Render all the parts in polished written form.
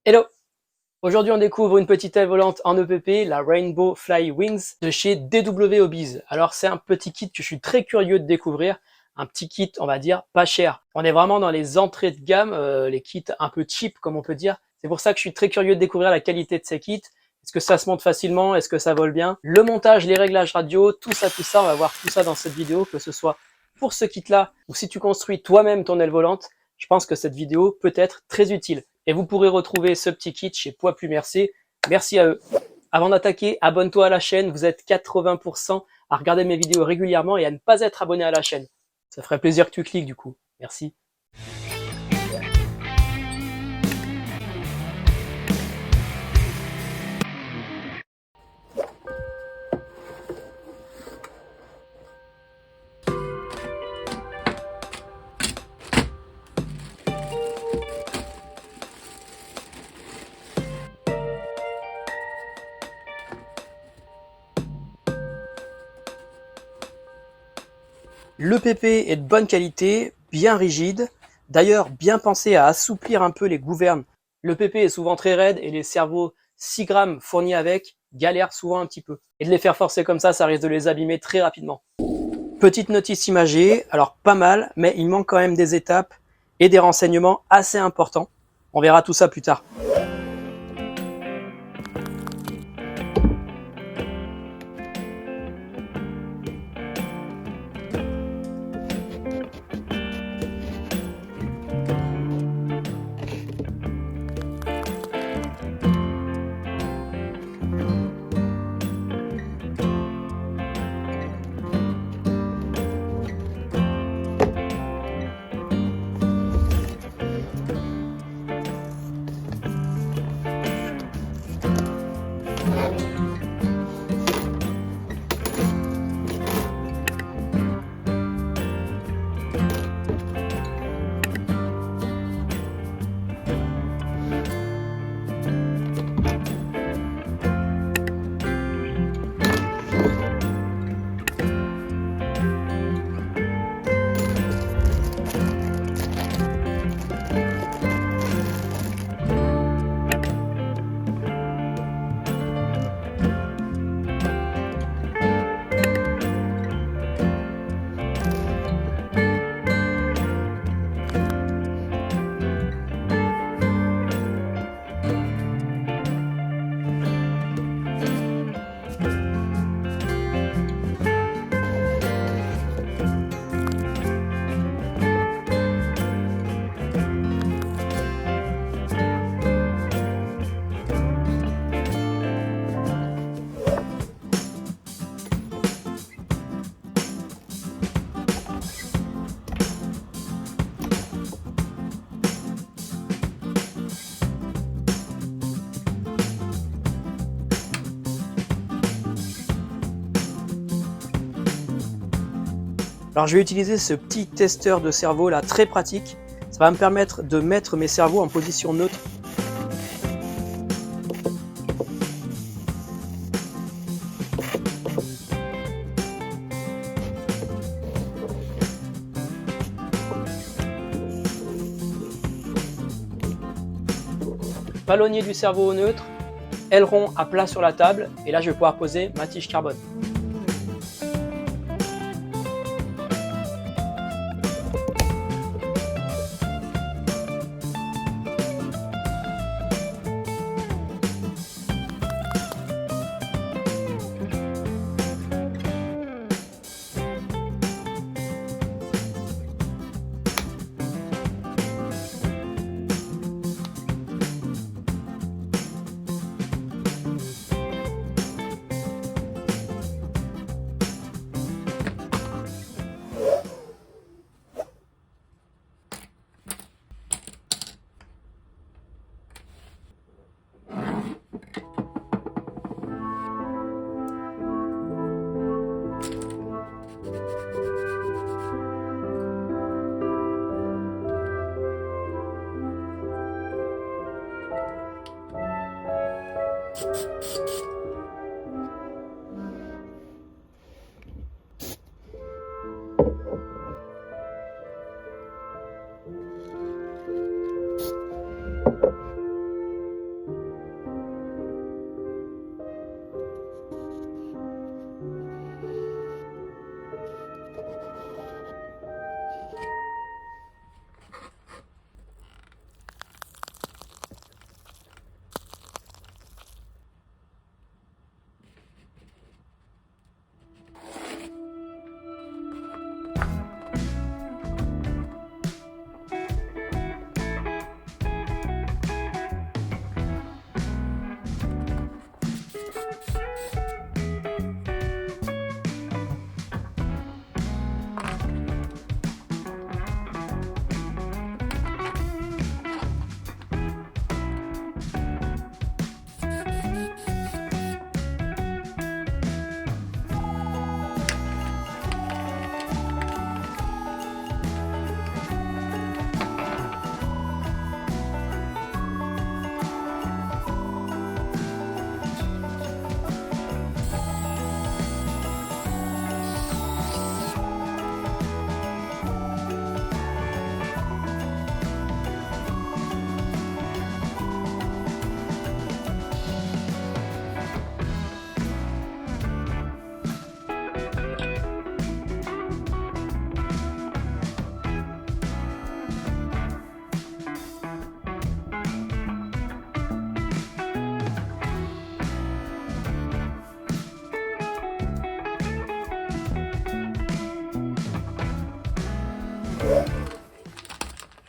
Hello! Aujourd'hui, on découvre une petite aile volante en EPP, la Rainbow Fly Wings de chez DW Hobbies. Alors, c'est un petit kit que je suis très curieux de découvrir. Un petit kit, on va dire, pas cher. On est vraiment dans les entrées de gamme, les kits un peu cheap, comme on peut dire. C'est pour ça que je suis très curieux de découvrir la qualité de ces kits. Est-ce que ça se monte facilement? Est-ce que ça vole bien? Le montage, les réglages radio, tout ça, on va voir tout ça dans cette vidéo, que ce soit pour ce kit-là ou si tu construis toi-même ton aile volante. Je pense que cette vidéo peut être très utile. Et vous pourrez retrouver ce petit kit chez Poids Plus Mercier. Merci à eux. Avant d'attaquer, abonne-toi à la chaîne. Vous êtes 80% à regarder mes vidéos régulièrement et à ne pas être abonné à la chaîne. Ça ferait plaisir que tu cliques du coup. Merci. Le PP est de bonne qualité, bien rigide. D'ailleurs, bien pensé à assouplir un peu les gouvernes. Le PP est souvent très raide et les servos 6 grammes fournis avec galèrent souvent un petit peu. Et de les faire forcer comme ça risque de les abîmer très rapidement. Petite notice imagée, alors pas mal, mais il manque quand même des étapes et des renseignements assez importants. On verra tout ça plus tard. Alors je vais utiliser ce petit testeur de cerveau là, très pratique. Ça va me permettre de mettre mes cerveaux en position neutre. Palonnier du cerveau au neutre, aileron à plat sur la table, et là je vais pouvoir poser ma tige carbone.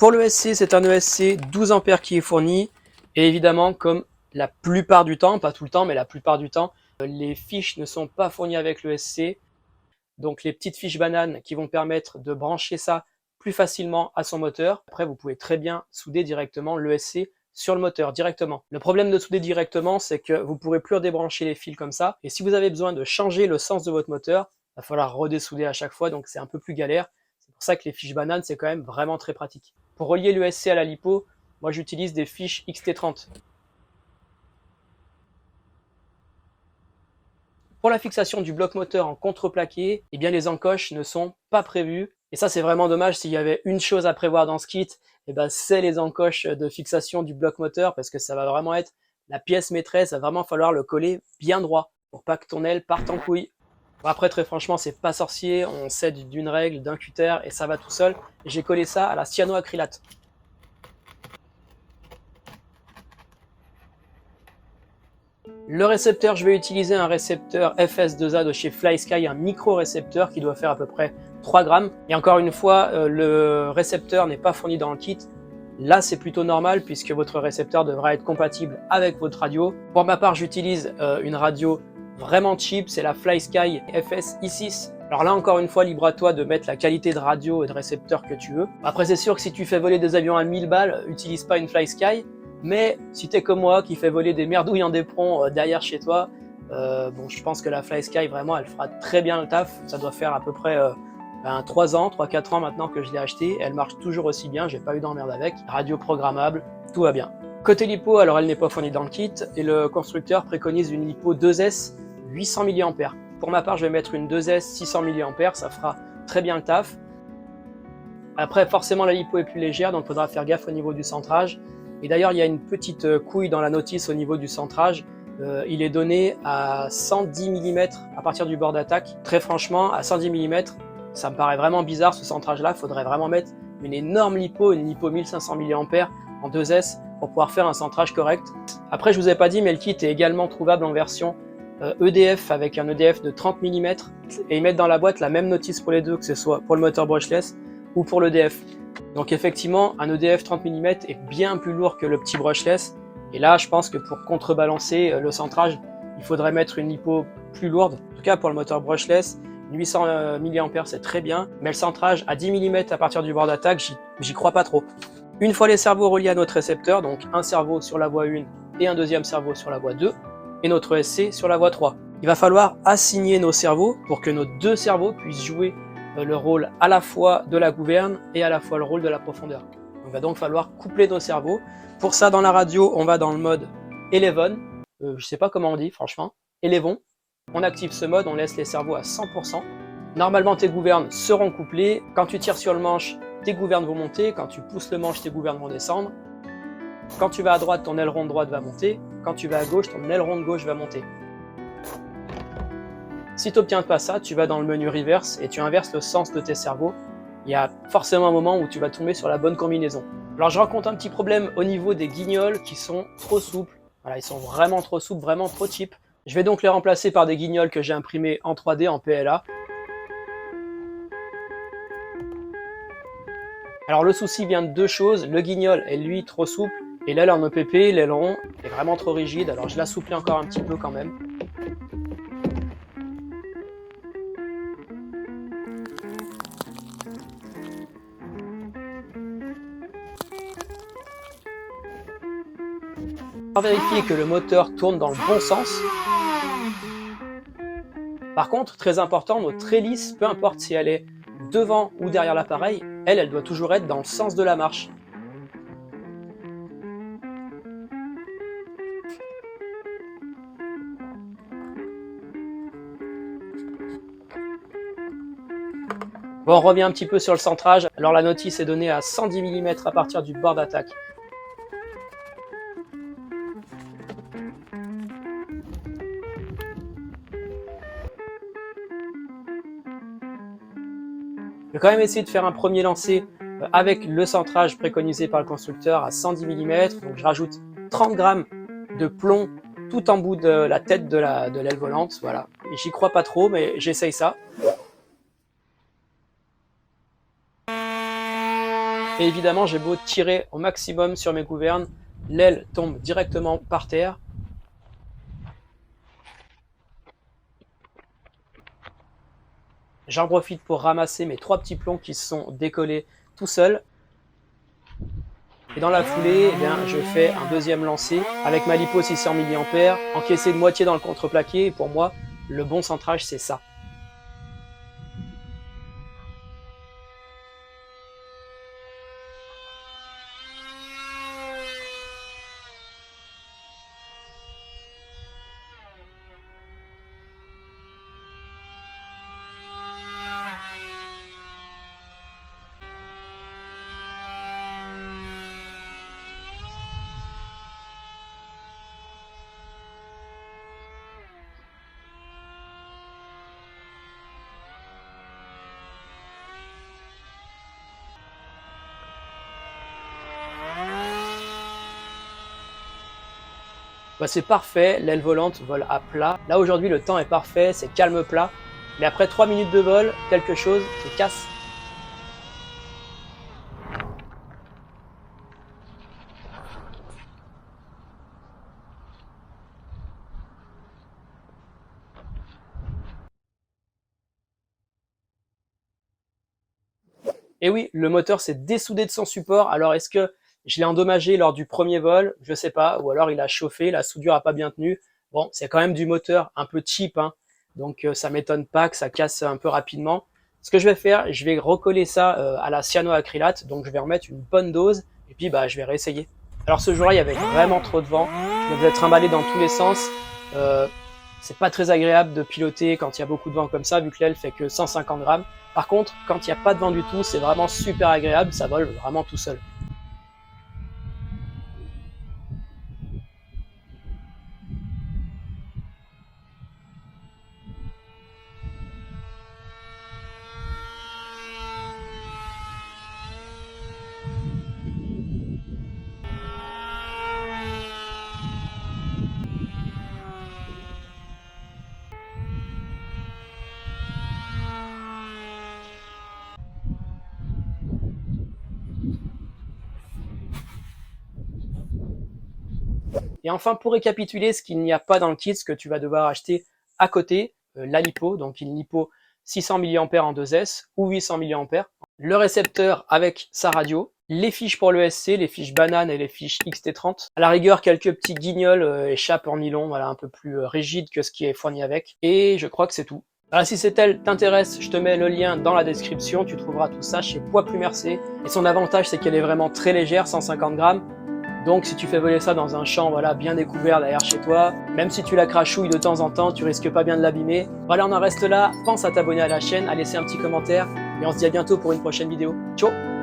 Pour le ESC, c'est un ESC 12 ampères qui est fourni. Et évidemment, comme la plupart du temps, pas tout le temps, mais la plupart du temps, les fiches ne sont pas fournies avec le ESC. Donc les petites fiches bananes qui vont permettre de brancher ça plus facilement à son moteur. Après, vous pouvez très bien souder directement l'ESC sur le moteur directement. Le problème de souder directement, c'est que vous ne pourrez plus redébrancher les fils comme ça. Et si vous avez besoin de changer le sens de votre moteur, il va falloir redessouder à chaque fois, donc c'est un peu plus galère. C'est pour ça que les fiches bananes, c'est quand même vraiment très pratique. Pour relier l'ESC à la lipo, moi j'utilise des fiches XT30. Pour la fixation du bloc moteur en contreplaqué, eh bien les encoches ne sont pas prévues. Et ça, c'est vraiment dommage. S'il y avait une chose à prévoir dans ce kit, eh ben, c'est les encoches de fixation du bloc moteur, parce que ça va vraiment être la pièce maîtresse. Il va vraiment falloir le coller bien droit pour pas que ton aile parte en couille. Bon, après, très franchement, c'est pas sorcier. On s'aide d'une règle, d'un cutter, et ça va tout seul. J'ai collé ça à la cyanoacrylate. Le récepteur, je vais utiliser un récepteur FS2A de chez FlySky, un micro-récepteur qui doit faire à peu près 3 grammes. Et encore une fois, le récepteur n'est pas fourni dans le kit. Là, c'est plutôt normal puisque votre récepteur devra être compatible avec votre radio. Pour ma part, j'utilise une radio vraiment cheap, c'est la FlySky FS i6. Alors là, encore une fois, libre à toi de mettre la qualité de radio et de récepteur que tu veux. Après, c'est sûr que si tu fais voler des avions à 1000 balles, utilise pas une FlySky. Mais si t'es comme moi, qui fait voler des merdouilles en d'éperon derrière chez toi, bon, je pense que la FlySky, vraiment, elle fera très bien le taf. Ça doit faire à peu près 3-4 ans maintenant que je l'ai acheté. Elle marche toujours aussi bien, j'ai pas eu d'emmerde avec. Radio programmable, tout va bien. Côté lipo, alors elle n'est pas fournie dans le kit, et le constructeur préconise une lipo 2S 800 mAh. Pour ma part, je vais mettre une 2S 600 mAh, ça fera très bien le taf. Après, forcément, la lipo est plus légère, donc il faudra faire gaffe au niveau du centrage. Et d'ailleurs, il y a une petite couille dans la notice au niveau du centrage. Il est donné à 110 mm à partir du bord d'attaque. Très franchement, à 110 mm, ça me paraît vraiment bizarre ce centrage-là. Il faudrait vraiment mettre une énorme lipo, une lipo 1500 mAh en 2S pour pouvoir faire un centrage correct. Après, je vous ai pas dit, mais le kit est également trouvable en version EDF avec un EDF de 30 mm. Et ils mettent dans la boîte la même notice pour les deux, que ce soit pour le moteur brushless ou pour l'EDF. Donc effectivement, un EDF 30 mm est bien plus lourd que le petit brushless. Et là, je pense que pour contrebalancer le centrage, il faudrait mettre une lipo plus lourde. En tout cas, pour le moteur brushless, 800 mAh, c'est très bien. Mais le centrage à 10 mm à partir du bord d'attaque, j'y crois pas trop. Une fois les cerveaux reliés à notre récepteur, donc un cerveau sur la voie 1 et un deuxième cerveau sur la voie 2, et notre ESC sur la voie 3. Il va falloir assigner nos cerveaux pour que nos deux cerveaux puissent jouer le rôle à la fois de la gouverne et à la fois le rôle de la profondeur. Il va donc falloir coupler nos cerveaux. Pour ça, dans la radio, on va dans le mode Eleven. Je sais pas comment on dit, franchement. Elevon. On active ce mode, on laisse les cerveaux à 100%. Normalement, tes gouvernes seront couplées. Quand tu tires sur le manche, tes gouvernes vont monter. Quand tu pousses le manche, tes gouvernes vont descendre. Quand tu vas à droite, ton aileron de droite va monter. Quand tu vas à gauche, ton aileron de gauche va monter. Si tu n'obtiens pas ça, tu vas dans le menu reverse et tu inverses le sens de tes cerveaux. Il y a forcément un moment où tu vas tomber sur la bonne combinaison. Alors je rencontre un petit problème au niveau des guignols qui sont trop souples. Voilà, ils sont vraiment trop souples, vraiment trop cheap. Je vais donc les remplacer par des guignols que j'ai imprimés en 3D, en PLA. Alors le souci vient de deux choses. Le guignol est lui trop souple et l'aile en EPP, l'aileron est vraiment trop rigide. Alors je l'assouplis encore un petit peu quand même. Pour vérifier que le moteur tourne dans le bon sens. Par contre, très important, notre hélice, peu importe si elle est devant ou derrière l'appareil, elle doit toujours être dans le sens de la marche. Bon, on revient un petit peu sur le centrage. Alors la notice est donnée à 110 mm à partir du bord d'attaque. Je vais quand même essayer de faire un premier lancer avec le centrage préconisé par le constructeur à 110 mm. Donc je rajoute 30 grammes de plomb tout en bout de la tête de l'aile volante. Voilà. J'y crois pas trop, mais j'essaye ça. Et évidemment, j'ai beau tirer au maximum sur mes gouvernes, l'aile tombe directement par terre. J'en profite pour ramasser mes 3 petits plombs qui se sont décollés tout seuls. Et dans la foulée, eh bien, je fais un deuxième lancer avec ma LiPo 600 mAh, encaissé de moitié dans le contreplaqué. Et pour moi, le bon centrage, c'est ça. Bah, c'est parfait, l'aile volante vole à plat. Là aujourd'hui le temps est parfait, c'est calme plat. Mais après 3 minutes de vol, quelque chose se casse. Et oui, le moteur s'est dessoudé de son support. Alors est-ce que je l'ai endommagé lors du premier vol? Je sais pas. Ou alors il a chauffé, la soudure a pas bien tenu. Bon, c'est quand même du moteur un peu cheap, hein. Donc ça m'étonne pas que ça casse un peu rapidement. Ce que je vais faire, je vais recoller ça à la cyanoacrylate. Donc je vais remettre une bonne dose et puis bah je vais réessayer. Alors ce jour-là, il y avait vraiment trop de vent. Je me faisais trimballer dans tous les sens. Euh, c'est pas très agréable de piloter quand il y a beaucoup de vent comme ça, vu que l'aile fait que 150 grammes. Par contre, quand il n'y a pas de vent du tout, c'est vraiment super agréable, ça vole vraiment tout seul. Et enfin, pour récapituler ce qu'il n'y a pas dans le kit, ce que tu vas devoir acheter à côté, la LiPo, donc une LiPo 600 mAh en 2S ou 800 mAh, le récepteur avec sa radio, les fiches pour le SC, les fiches banane et les fiches XT30, à la rigueur quelques petits guignols et chapes en nylon, voilà, un peu plus rigide que ce qui est fourni avec, et je crois que c'est tout. Alors si cette aile t'intéresse, je te mets le lien dans la description, tu trouveras tout ça chez Poids Plume RC, et son avantage c'est qu'elle est vraiment très légère, 150 grammes, donc si tu fais voler ça dans un champ voilà, bien découvert derrière chez toi, même si tu la crachouilles de temps en temps, tu risques pas bien de l'abîmer. Voilà, on en reste là, pense à t'abonner à la chaîne, à laisser un petit commentaire, et on se dit à bientôt pour une prochaine vidéo. Ciao!